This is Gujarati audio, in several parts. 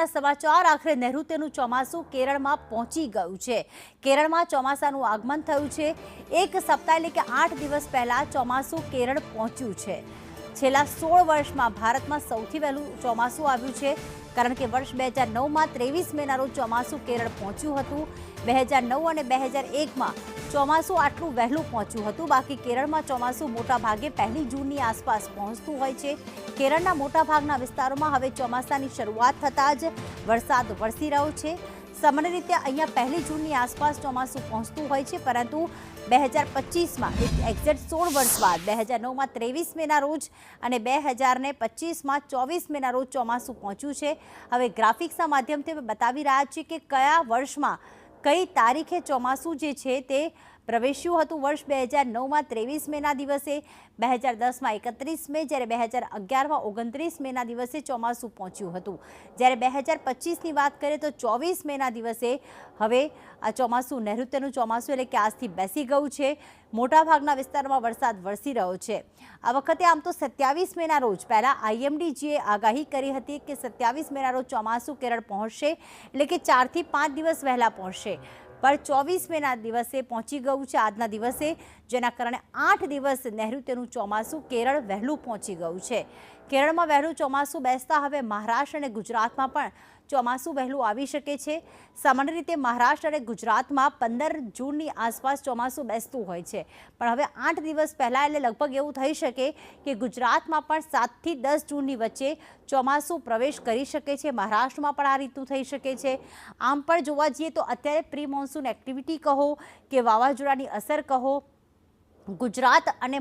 મહત્વના સમાચાર આખરે નૈઋત્યનું ચોમાસું કેરળમાં પહોંચી ગયું છે। કેરળમાં ચોમાસાનું આગમન થયું છે। એક સપ્તાહ એટલે કે 8 દિવસ પહેલા ચોમાસું કેરળ પહોંચ્યું છે। છેલ્લા 16 વર્ષમાં ભારતમાં સૌથી વહેલું ચોમાસું આવ્યું છે, કારણ કે વર્ષ 2009માં 23 મેના રોજ ચોમાસું કેરળ પહોંચ્યું હતું। 2009 અને 2001માં ચોમાસું આટલું વહેલું પહોંચ્યું હતું। બાકી કેરળમાં ચોમાસું મોટાભાગે 1 જૂનની આસપાસ પહોંચતું હોય છે। કેરળના મોટાભાગના વિસ્તારોમાં હવે ચોમાસાની શરૂઆત થતાં જ વરસાદ વરસી રહ્યો છે। સામાન્ય રીતે અહીંયા 1 જૂનની આસપાસ ચોમાસું પહોંચતું હોય છે, પરંતુ 2025માં એક્ઝેક્ટ 16 વર્ષ બાદ 2009માં 23 મેના રોજ અને 2025માં 24 મેના રોજ ચોમાસું પહોંચ્યું છે। હવે ગ્રાફિક્સના માધ્યમથી અમે બતાવી રહ્યા છીએ કે કયા વર્ષમાં કઈ તારીખે ચોમાસું જે છે તે પ્રવેશ્યું હતું। વર્ષ 2009માં 23 મેના દિવસે, 2010માં 31 મે, જ્યારે 2011માં 29 મેના દિવસે ચોમાસું પહોંચ્યું હતું। જ્યારે 2025ની વાત કરીએ તો 24 મેના દિવસે હવે આ ચોમાસું, નૈઋત્યનું ચોમાસું એટલે કે આજથી બેસી ગયું છે। મોટાભાગના વિસ્તારોમાં વરસાદ વરસી રહ્યો છે। આ વખતે આમ તો 27 મેના રોજ પહેલાં IMDજીએ આગાહી કરી હતી કે 27 મેના રોજ ચોમાસું કેરળ પહોંચશે, એટલે કે 4 થી 5 દિવસ વહેલા પહોંચશે, पर 24 મેના દિવસે પહોંચી ગયું છે આજના દિવસે, જેના કારણે 8 દિવસ નૈઋત્યનું ચોમાસું કેરળ વહેલું પહોંચી ગયું છે। કેરળમાં વહેલું ચોમાસું બેસતા હવે મહારાષ્ટ્ર અને ગુજરાતમાં પણ ચોમાસું વહેલું આવી શકે છે। સામાન્ય રીતે મહારાષ્ટ્ર અને ગુજરાતમાં 15 જૂનની આસપાસ ચોમાસું બેસતું હોય છે, પણ હવે 8 દિવસ પહેલાં એટલે લગભગ એવું થઈ શકે કે ગુજરાતમાં પણ 7 થી 10 જૂનની વચ્ચે ચોમાસું પ્રવેશ કરી શકે છે। મહારાષ્ટ્રમાં પણ આ રીતનું થઈ શકે છે। આમ પણ જોવા જઈએ તો અત્યારે પ્રી મોન્સૂન એક્ટિવિટી કહો કે વાવાઝોડાની અસર કહો, ગુજરાત અને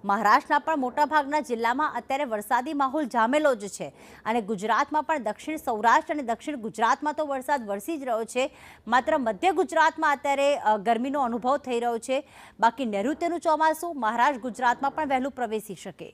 મહારાષ્ટ્રના પણ મોટાભાગના જિલ્લામાં અત્યારે વરસાદી માહોલ જામેલો જ છે, અને ગુજરાતમાં પણ દક્ષિણ સૌરાષ્ટ્ર અને દક્ષિણ ગુજરાતમાં તો વરસાદ વરસી જ રહ્યો છે। માત્ર મધ્ય ગુજરાતમાં અત્યારે ગરમીનો અનુભવ થઈ રહ્યો છે। બાકી નૈઋત્યનું ચોમાસું મહારાષ્ટ્ર ગુજરાતમાં પણ વહેલું પ્રવેશી શકે।